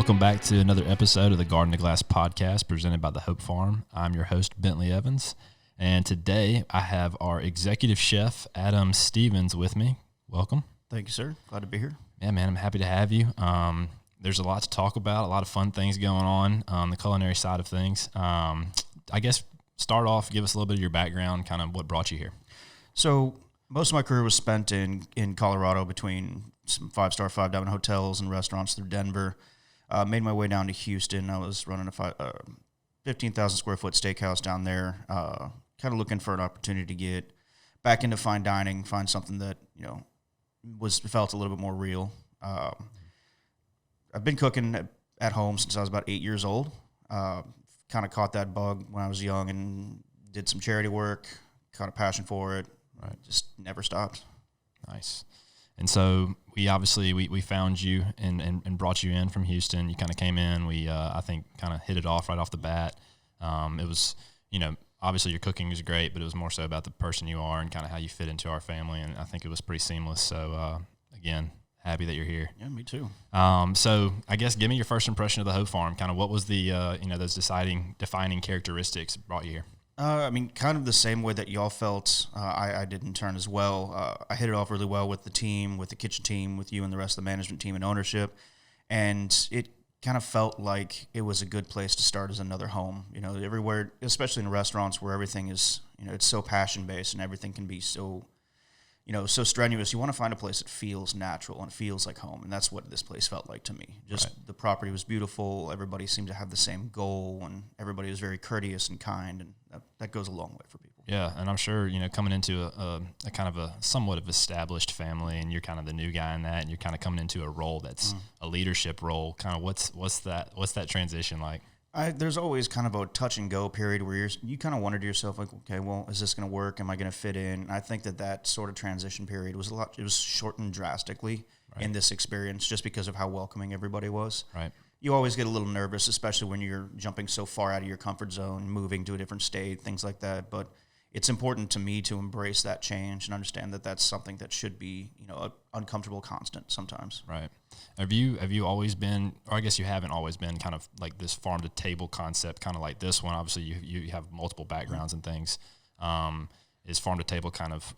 Welcome back to another episode of the Garden to Glass podcast presented by the Hope Farm. I'm your host, Bentley Evans, and today I have our executive chef, Adam Stevens, with me. Welcome. Thank you, sir. Glad to be here. Yeah, man, I'm happy to have you. There's a lot to talk about, a lot of fun things going on the culinary side of things. I guess start off, give us a little bit of your background, kind of what brought you here. So most of my career was spent in Colorado between some five-star, five-diamond hotels and restaurants through Denver. Made my way down to Houston. I was running a 15,000 square foot steakhouse down there, kind of looking for an opportunity to get back into fine dining, find something that, felt a little bit more real. I've been cooking at home since I was about 8 years old. Kind of caught that bug when I was young and did some charity work, caught a passion for it. Right. Just never stopped. Nice. And so we found you and brought you in from Houston. You kind of came in. We, I think, kind of hit it off right off the bat. It was, obviously your cooking is great, but it was more so about the person you are and kind of how you fit into our family. And I think it was pretty seamless. So, again, happy that you're here. Yeah, me too. So I guess give me your first impression of the Hope Farm. Kind of what was the, those defining characteristics that brought you here? Kind of the same way that y'all felt I did in turn as well. I hit it off really well with the team, with the kitchen team, with you and the rest of the management team and ownership. And it kind of felt like it was a good place to start as another home. Everywhere, especially in restaurants where everything is, it's so passion-based and everything can be so, so strenuous. You want to find a place that feels natural and feels like home. And that's what this place felt like to me. Just right. The property was beautiful. Everybody seemed to have the same goal and everybody was very courteous and kind. And that goes a long way for people. Yeah. And I'm sure, coming into a kind of a somewhat of established family and you're kind of the new guy in that and you're kind of coming into a role that's a leadership role. Kind of what's that transition like? There's always kind of a touch and go period where you kind of wonder to yourself, like, okay, well, is this going to work? Am I going to fit in? And I think that sort of transition period was it was shortened drastically in this experience just because of how welcoming everybody was. Right. You always get a little nervous, especially when you're jumping so far out of your comfort zone, moving to a different state, things like that. But it's important to me to embrace that change and understand that that's something that should be, an uncomfortable constant sometimes. Right. Have you always been, or I guess you haven't always been, kind of like this farm to table concept, kind of like this one? Obviously, you have multiple backgrounds and things. Is farm to table kind of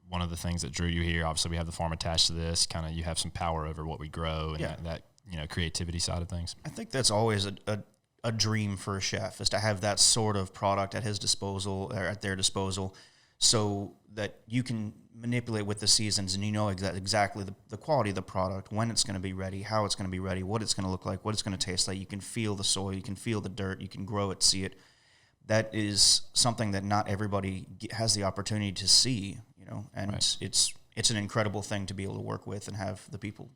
one of the things that drew you here? Obviously, we have the farm attached to this. Kind of, you have some power over what we grow and that creativity side of things. I think that's always a dream for a chef, is to have that sort of product at his disposal or at their disposal, so that you can manipulate with the seasons and exactly the quality of the product, when it's going to be ready, how it's going to be ready, what it's going to look like, what it's going to taste like. You can feel the soil, you can feel the dirt, you can grow it, see it. That is something that not everybody has the opportunity to see, and right. It's an incredible thing to be able to work with and have the people,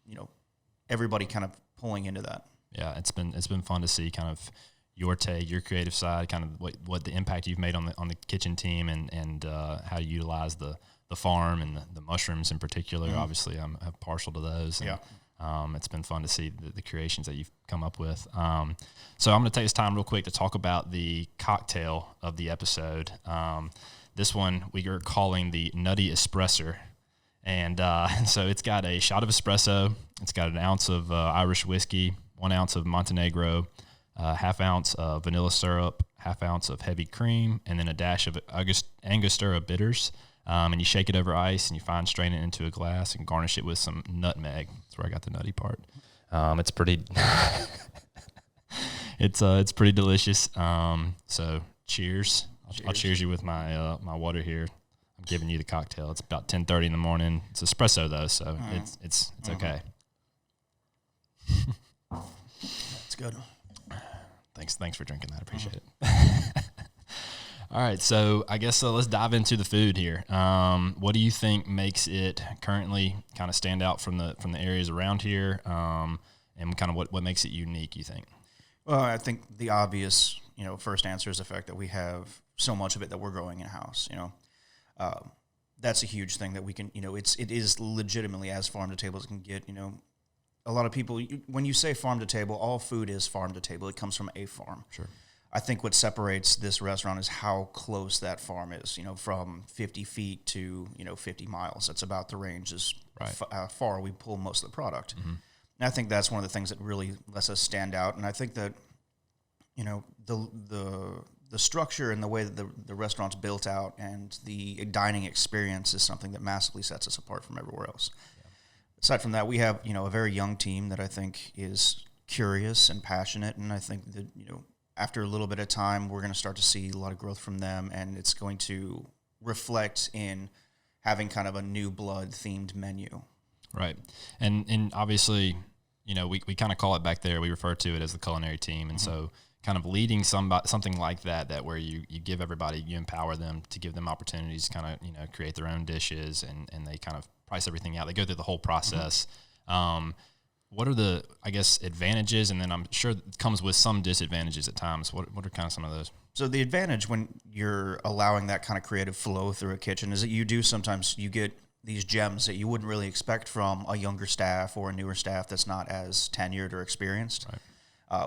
everybody kind of pulling into that. Yeah, it's been fun to see kind of your take, your creative side, kind of what the impact you've made on the kitchen team and how you utilize the farm and the mushrooms in particular. Mm-hmm. Obviously, I'm partial to those. And, it's been fun to see the creations that you've come up with. So I'm going to take this time real quick to talk about the cocktail of the episode. This one we are calling the Nutty Espresso-er. And so it's got a shot of espresso. It's got an ounce of Irish whiskey, 1 ounce of Montenegro, half ounce of vanilla syrup, half ounce of heavy cream, and then a dash of angostura bitters. And you shake it over ice, and you fine strain it into a glass and garnish it with some nutmeg. That's where I got the nutty part. It's pretty. It's pretty delicious. So cheers. I'll cheers you with my my water here. I'm giving you the cocktail. It's about 10:30 in the morning. It's espresso though, so it's okay. That's good. Thanks for drinking that. I appreciate it. All right, so I guess let's dive into the food here. What do you think makes it currently kind of stand out from the areas around here, and kind of what makes it unique, you think? Well, I think the obvious, first answer is the fact that we have so much of it that we're growing in-house, That's a huge thing that we can, it is legitimately as farm to table as it can get, A lot of people, when you say farm to table, all food is farm to table. It comes from a farm. Sure. I think what separates this restaurant is how close that farm is, from 50 feet to, 50 miles. That's about the range as far we pull most of the product. Mm-hmm. And I think that's one of the things that really lets us stand out. And I think that, the structure and the way that the restaurant's built out and the dining experience is something that massively sets us apart from everywhere else. Yeah. Aside from that, we have, a very young team that I think is curious and passionate. And I think that, after a little bit of time, we're going to start to see a lot of growth from them, and it's going to reflect in having kind of a new blood themed menu. Right. And obviously, we kind of call it back there, we refer to it as the culinary team. And so kind of leading something like that where you give everybody, you empower them to give them opportunities to kind of, create their own dishes, and they kind of price everything out. They go through the whole process. What are the, I guess, advantages? And then I'm sure it comes with some disadvantages at times. What are kind of some of those? So the advantage when you're allowing that kind of creative flow through a kitchen is that you get these gems that you wouldn't really expect from a younger staff or a newer staff that's not as tenured or experienced, right.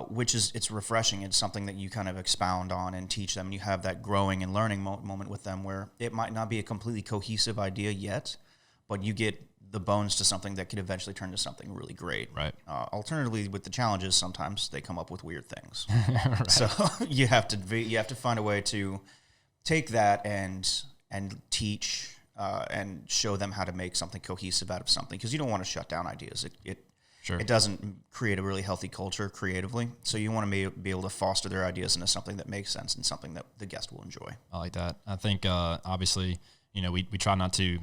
It's refreshing. It's something that you kind of expound on and teach them. And you have that growing and learning moment with them where it might not be a completely cohesive idea yet, but you get the bones to something that could eventually turn to something really great. Right. Alternatively, with the challenges, sometimes they come up with weird things. Right. So you have to find a way to take that and teach and show them how to make something cohesive out of something, because you don't want to shut down ideas. It doesn't create a really healthy culture creatively. So you want to be able to foster their ideas into something that makes sense and something that the guest will enjoy. I like that. I think obviously, we try not to,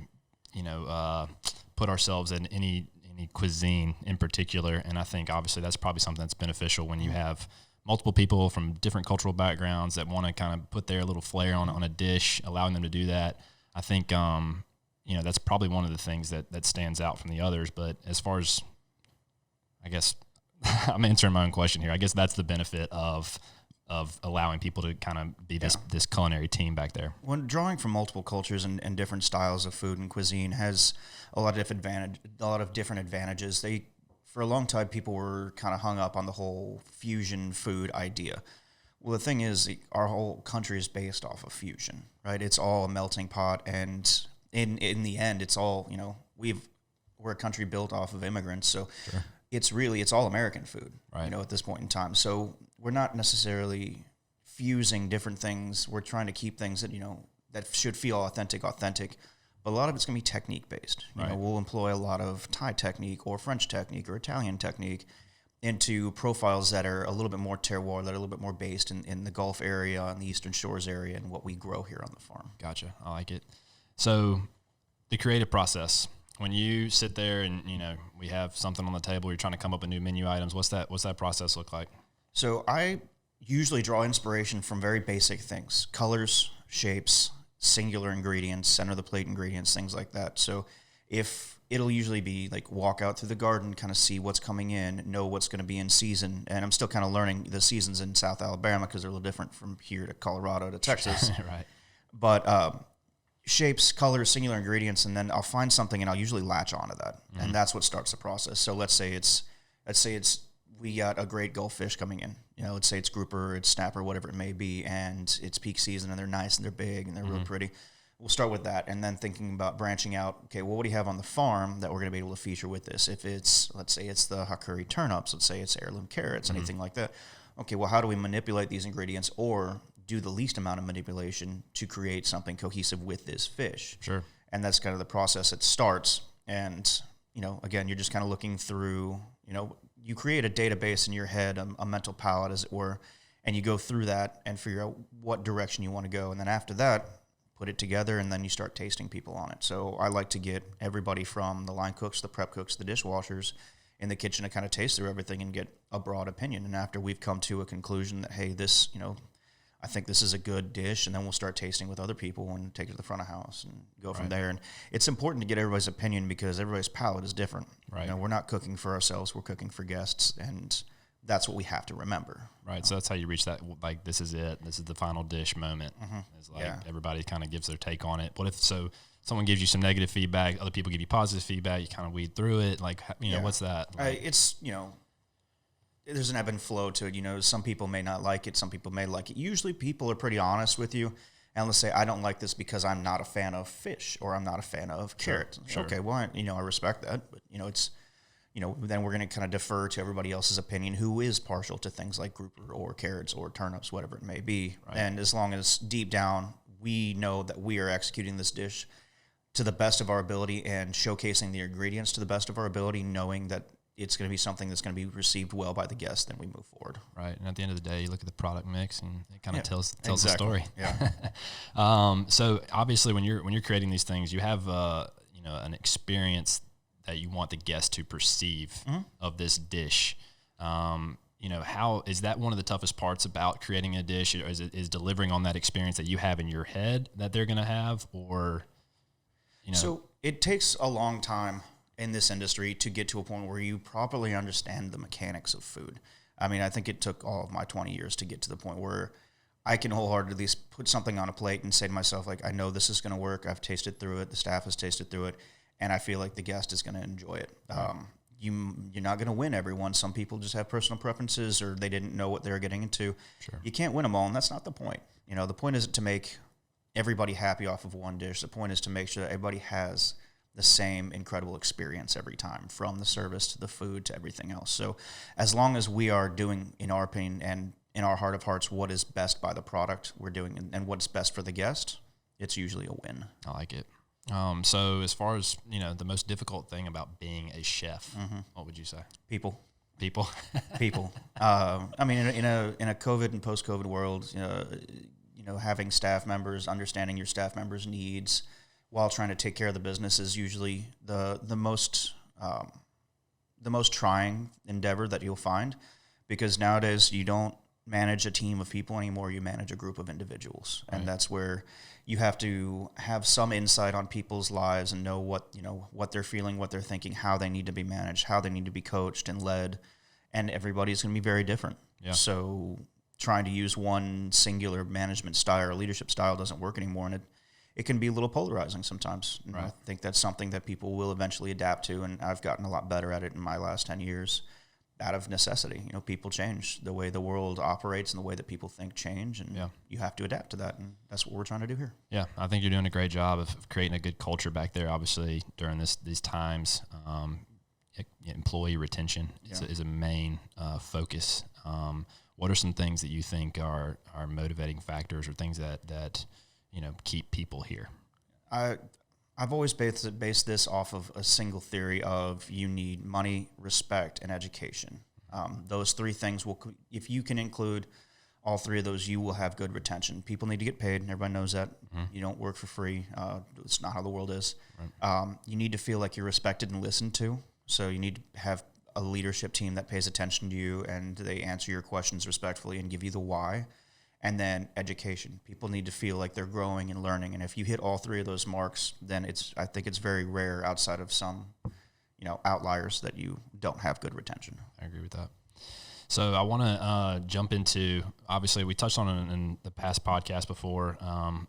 put ourselves in any cuisine in particular. And I think obviously that's probably something that's beneficial when you have multiple people from different cultural backgrounds that want to kind of put their little flair on a dish, allowing them to do that. I think, that's probably one of the things that stands out from the others. But as far as, I guess, I'm answering my own question here. I guess that's the benefit of allowing people to kind of be this culinary team back there. When drawing from multiple cultures and different styles of food and cuisine has a lot of different advantages. For a long time, people were kind of hung up on the whole fusion food idea. Well, the thing is, our whole country is based off of fusion, right? It's all a melting pot, and in the end, it's all, we're a country built off of immigrants, so sure. It's all American food, right. At this point in time. So we're not necessarily fusing different things. We're trying to keep things that, that should feel authentic, but a lot of it's going to be technique based. Right. We'll employ a lot of Thai technique or French technique or Italian technique into profiles that are a little bit more terroir, that are a little bit more based in the Gulf area and the Eastern Shores area and what we grow here on the farm. Gotcha. I like it. So the creative process, when you sit there and, we have something on the table, you're trying to come up with new menu items, what's that process look like? So I usually draw inspiration from very basic things: colors, shapes, singular ingredients, center of the plate ingredients, things like that. So if it'll usually be like walk out through the garden, kind of see what's coming in, know what's going to be in season. And I'm still kind of learning the seasons in South Alabama because they're a little different from here to Colorado to Texas. Right. But shapes, colors, singular ingredients, and then I'll find something and I'll usually latch onto that. Mm-hmm. And that's what starts the process. So let's say we got a great Gulf fish coming in. Let's say it's grouper, it's snapper, whatever it may be, and it's peak season and they're nice and they're big and they're real pretty. We'll start with that, and then thinking about branching out. Okay, well, what do you have on the farm that we're going to be able to feature with this? If let's say it's the Hakuri turnips, let's say it's heirloom carrots, anything like that. Okay, well, how do we manipulate these ingredients or do the least amount of manipulation to create something cohesive with this fish? Sure. And that's kind of the process it starts. And, again, you're just kind of looking through, you create a database in your head, a mental palette, as it were, and you go through that and figure out what direction you want to go. And then after that, put it together, and then you start tasting people on it. So I like to get everybody from the line cooks, the prep cooks, the dishwashers in the kitchen to kind of taste through everything and get a broad opinion. And after we've come to a conclusion that, hey, this, I think this is a good dish, and then we'll start tasting with other people and take it to the front of house and go from there. And it's important to get everybody's opinion because everybody's palate is different. Right. We're not cooking for ourselves, we're cooking for guests, and that's what we have to remember. Right. So that's how you reach that, like, this is it. This is the final dish moment. It's like everybody kind of gives their take on it. What if someone gives you some negative feedback, other people give you positive feedback, you kind of weed through it? Like, what's that? Like, it's, there's an ebb and flow to it. Some people may not like it. Some people may like it. Usually people are pretty honest with you. And let's say, I don't like this because I'm not a fan of fish or I'm not a fan of carrots. Sure. Okay, well, I respect that. But, then we're going to kind of defer to everybody else's opinion who is partial to things like grouper or carrots or turnips, whatever it may be. Right. And as long as deep down we know that we are executing this dish to the best of our ability and showcasing the ingredients to the best of our ability, knowing that it's going to be something that's going to be received well by the guests, then we move forward. Right. And at the end of the day, you look at the product mix and it kind of tells exactly. the story. Yeah. So obviously when you're creating these things, you have, an experience that you want the guest to perceive of this dish. How is that one of the toughest parts about creating a dish? Or is delivering on that experience that you have in your head that they're going to have, or, So it takes a long time in this industry to get to a point where you properly understand the mechanics of food. I mean, I think it took all of my 20 years to get to the point where I can wholeheartedly put something on a plate and say to myself, like, I know this is going to work. I've tasted through it. The staff has tasted through it. And I feel like the guest is going to enjoy it. Right. You're not going to win everyone. Some people just have personal preferences or they didn't know what they were getting into. Sure. You can't win them all, and that's not the point. The point isn't to make everybody happy off of one dish. The point is to make sure that everybody has the same incredible experience every time, from the service to the food to everything else. So as long as we are doing, in our opinion and in our heart of hearts, what is best by the product we're doing and what's best for the guest, it's usually a win. I like it. So as far as, the most difficult thing about being a chef, what would you say? People. People. I mean, in a COVID and post-COVID world, having staff members, understanding your staff members' needs while trying to take care of the business is usually the most trying endeavor that you'll find, because nowadays you don't manage a team of people anymore. You manage a group of individuals, and that's where you have to have some insight on people's lives and know what they're feeling, what they're thinking, how they need to be managed, how they need to be coached and led, and everybody's going to be very different. Yeah. So trying to use one singular management style or leadership style doesn't work anymore, and it can be a little polarizing sometimes. Right. I think that's something that people will eventually adapt to, and I've gotten a lot better at it in my last 10 years out of necessity. People change. The way the world operates and the way that people think change, and you have to adapt to that, and that's what we're trying to do here. Yeah, I think you're doing a great job of creating a good culture back there, obviously, during these times. Employee retention is a main focus. What are some things that you think are motivating factors or things that keep people here? I've always based this off of a single theory of you need money, respect, and education. Those three things if you can include all three of those, you will have good retention. People need to get paid, and everybody knows that. You don't work for free. It's not how the world is. Right. You need to feel like you're respected and listened to. So you need to have a leadership team that pays attention to you, and they answer your questions respectfully and give you the why. And then education. People need to feel like they're growing and learning. And if you hit all three of those marks, then I think it's very rare outside of some, outliers that you don't have good retention. I agree with that. So I want to jump into, obviously we touched on it in the past podcast before,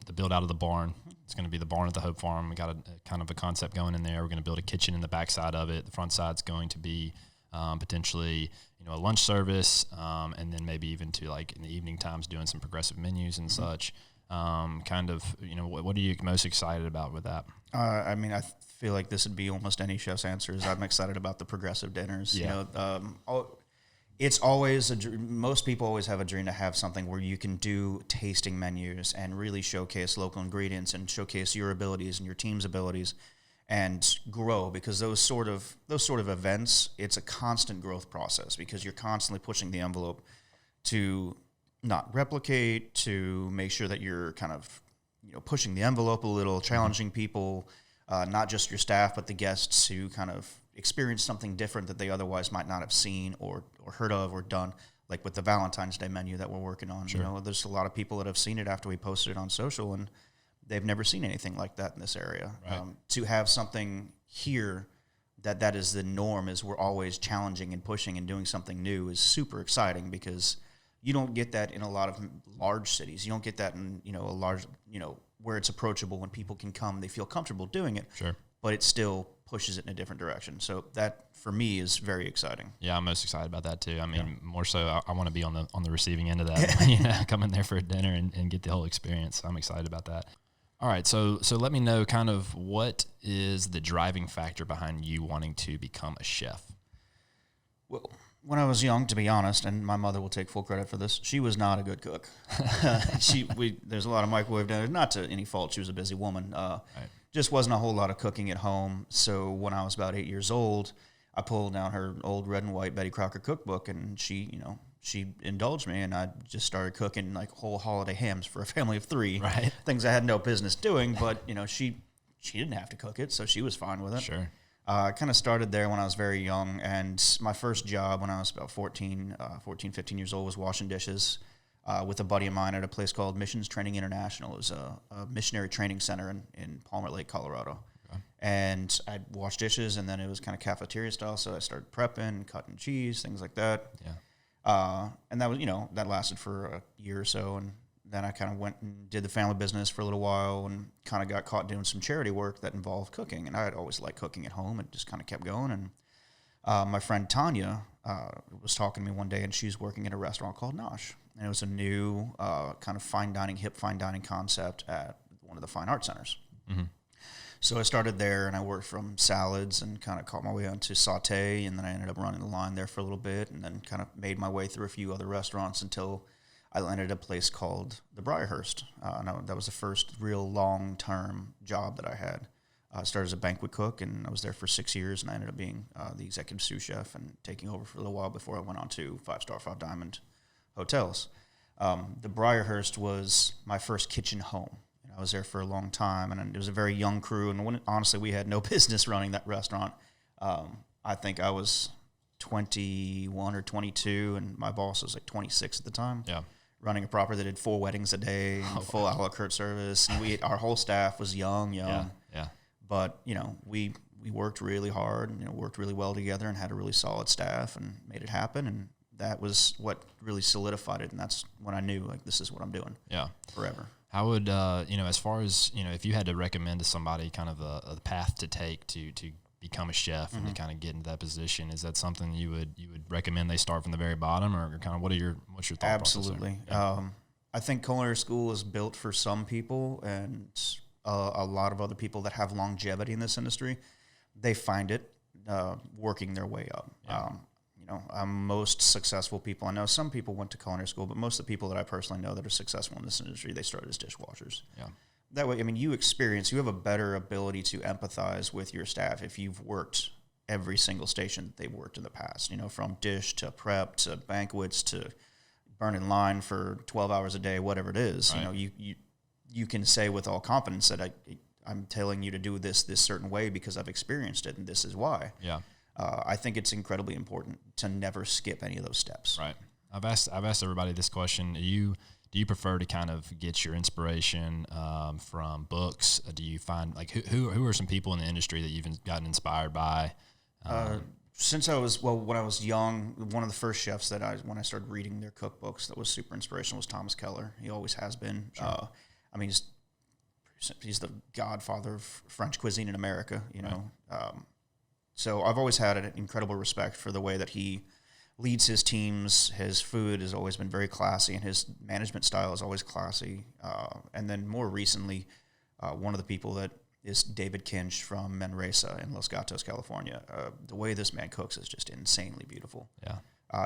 the build out of the barn. It's going to be the barn at the Hope Farm. We got a kind of a concept going in there. We're going to build a kitchen in the backside of it. The front side's going to be potentially, a lunch service, and then maybe even to like in the evening times doing some progressive menus and such. What are you most excited about with that? I feel like this would be almost any chef's answers. I'm excited about the progressive dinners. Yeah. It's always most people always have a dream to have something where you can do tasting menus and really showcase local ingredients and showcase your abilities and your team's abilities and grow, because those sort of events, it's a constant growth process because you're constantly pushing the envelope to not replicate, to make sure that you're kind of pushing the envelope a little, challenging people, not just your staff but the guests, who kind of experience something different that they otherwise might not have seen or heard of or done, like with the Valentine's Day menu that we're working on. Sure. There's a lot of people that have seen it after we posted it on social, and they've never seen anything like that in this area. Right. To have something here that is the norm, is we're always challenging and pushing and doing something new, is super exciting, because you don't get that in a lot of large cities. You don't get that in, a large, where it's approachable when people can come, they feel comfortable doing it. Sure. But it still pushes it in a different direction. So that, for me, is very exciting. Yeah, I'm most excited about that too. I mean, more so, I want to be on the receiving end of that. Come in there for a dinner and get the whole experience. So I'm excited about that. All right, so let me know kind of what is the driving factor behind you wanting to become a chef? Well, when I was young, to be honest, and my mother will take full credit for this, she was not a good cook. There's a lot of microwave down there. Not to any fault, she was a busy woman. Right. Just wasn't a whole lot of cooking at home. So when I was about 8 years old, I pulled down her old red and white Betty Crocker cookbook, and she indulged me, and I just started cooking like whole holiday hams for a family of 3. Right. Things I had no business doing, but she didn't have to cook it, so she was fine with it. Sure. I kind of started there when I was very young, and my first job when I was about 15 years old was washing dishes with a buddy of mine at a place called Missions Training International. It was a missionary training center in Palmer Lake, Colorado. Okay. And I'd wash dishes, and then it was kind of cafeteria style, so I started prepping, cutting cheese, things like that. Yeah. And that was, that lasted for a year or so, and then I kind of went and did the family business for a little while and kind of got caught doing some charity work that involved cooking. And I had always liked cooking at home and just kind of kept going. And my friend Tanya was talking to me one day, and she's working at a restaurant called Nosh. And it was a new kind of hip fine dining concept at one of the fine art centers. Mm-hmm. So I started there, and I worked from salads and kind of caught my way onto saute. And then I ended up running the line there for a little bit, and then kind of made my way through a few other restaurants until I landed at a place called the Briarhurst. That was the first real long-term job that I had. I started as a banquet cook, and I was there for 6 years, and I ended up being the executive sous chef and taking over for a little while before I went on to 5-star, 5-diamond hotels. The Briarhurst was my first kitchen home. And I was there for a long time, and it was a very young crew, and honestly, we had no business running that restaurant. I think I was 21 or 22, and my boss was like 26 at the time. Yeah. Running a property that did 4 weddings a day, and full a la carte service. And our whole staff was young. Yeah. But, we worked really hard and, worked really well together and had a really solid staff and made it happen. And that was what really solidified it. And that's when I knew, like, this is what I'm doing. Yeah. Forever. How would, as far as, if you had to recommend to somebody kind of a path to take to become a chef and to kind of get into that position, is that something you would recommend they start from the very bottom, or kind of what's your thought Absolutely. process there? Yeah. I think culinary school is built for some people, and a lot of other people that have longevity in this industry, they find it working their way up. Yeah. Most successful people, I know some people went to culinary school, but most of the people that I personally know that are successful in this industry, they started as dishwashers. Yeah. That way, you have a better ability to empathize with your staff if you've worked every single station that they've worked in the past, from dish to prep to banquets to burning line for 12 hours a day, whatever it is. Right. You can say with all confidence that I'm telling you to do this certain way because I've experienced it, and this is why. Yeah. I think it's incredibly important to never skip any of those steps. Right. I've asked everybody this question. Do you prefer to kind of get your inspiration from books? Do you find, like, who are some people in the industry that you've gotten inspired by? When I was young, one of the first chefs when I started reading their cookbooks that was super inspirational was Thomas Keller. He always has been. Sure. He's the godfather of French cuisine in America, Right. So I've always had an incredible respect for the way that he leads his teams. His food has always been very classy, and his management style is always classy. And then more recently, one of the people that is David Kinch from Manresa in Los Gatos, California. The way this man cooks is just insanely beautiful. Yeah.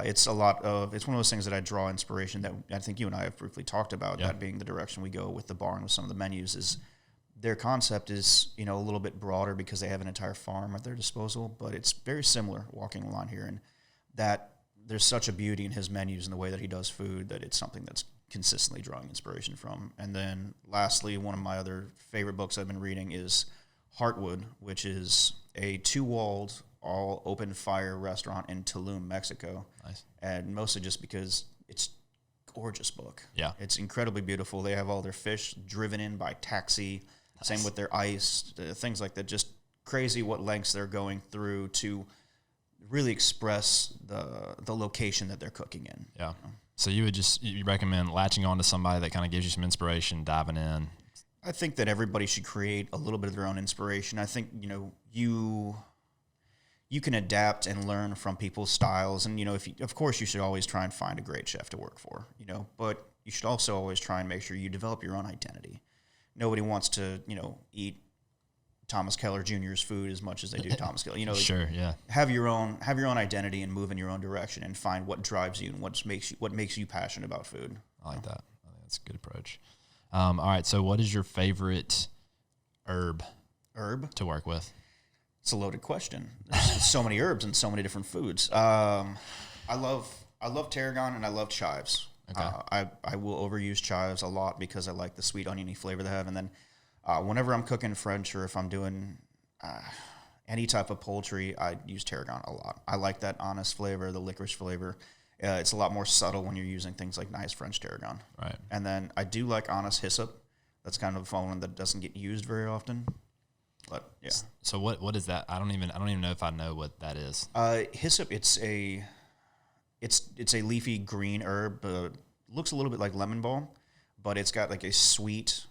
It's one of those things that I draw inspiration that I think you and I have briefly talked about, that being the direction we go with the bar and with some of the menus is their concept is, a little bit broader because they have an entire farm at their disposal, but it's very similar walking the line here. And that there's such a beauty in his menus and the way that he does food that it's something that's consistently drawing inspiration from. And then lastly, one of my other favorite books I've been reading is Heartwood, which is a 2-walled, all open fire restaurant in Tulum, Mexico. Nice. And mostly just because it's a gorgeous book. Yeah. It's incredibly beautiful. They have all their fish driven in by taxi. Nice. Same with their ice, things like that. Just crazy what lengths they're going through to really express the location that they're cooking in. Yeah. So you recommend latching on to somebody that kind of gives you some inspiration, diving in? I think that everybody should create a little bit of their own inspiration. I think, you can adapt and learn from people's styles. And, of course you should always try and find a great chef to work for, but you should also always try and make sure you develop your own identity. Nobody wants to, eat Thomas Keller Jr.'s food as much as they do Thomas Keller. You know, Sure, yeah. have your own identity and move in your own direction and find what drives you and what makes you passionate about food. I like that. I think that's a good approach. All right, so what is your favorite herb to work with? It's a loaded question. There's so many herbs and so many different foods. I love tarragon and I love chives. Okay. I will overuse chives a lot because I like the sweet oniony flavor they have. And then whenever I'm cooking French or if I'm doing any type of poultry, I use tarragon a lot. I like that honest flavor, the licorice flavor. It's a lot more subtle when you're using things like nice French tarragon. Right. And then I do like honest hyssop. That's kind of one that doesn't get used very often. But yeah. So what is that? I don't even know if I know what that is. Hyssop, it's a leafy green herb. Looks a little bit like lemon balm, but it's got like a sweet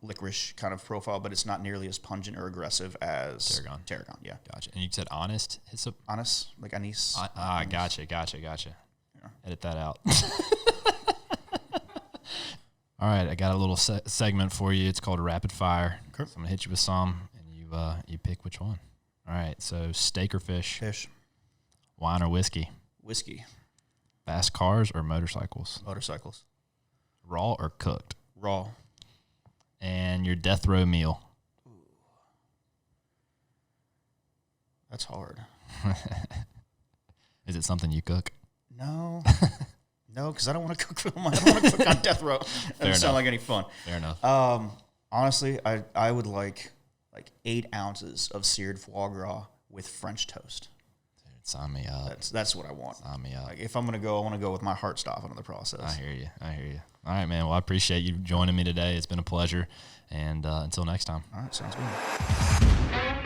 licorice kind of profile, but it's not nearly as pungent or aggressive as tarragon. Yeah. Gotcha. And you said honest hyssop? Honest, like anise. Gotcha. Yeah. Edit that out. All right, I got a little segment for you. It's called Rapid Fire. Okay. So I'm gonna hit you with some, and you pick which one. All right. So steak or fish? Fish. Wine or whiskey? Whiskey. Fast cars or motorcycles? Motorcycles. Raw or cooked? Raw. And your death row meal? Ooh. That's hard. Is it something you cook? No. No, because I don't want to cook for them. I don't want to cook on death row. That doesn't sound like any fun. Fair enough. Honestly, I would like 8 ounces of seared foie gras with French toast. Dude, sign me up. That's what I want. Sign me up. Like if I'm gonna go, I want to go with my heart stopping in the process. I hear you. All right, man. Well, I appreciate you joining me today. It's been a pleasure. And until next time. All right, sounds good.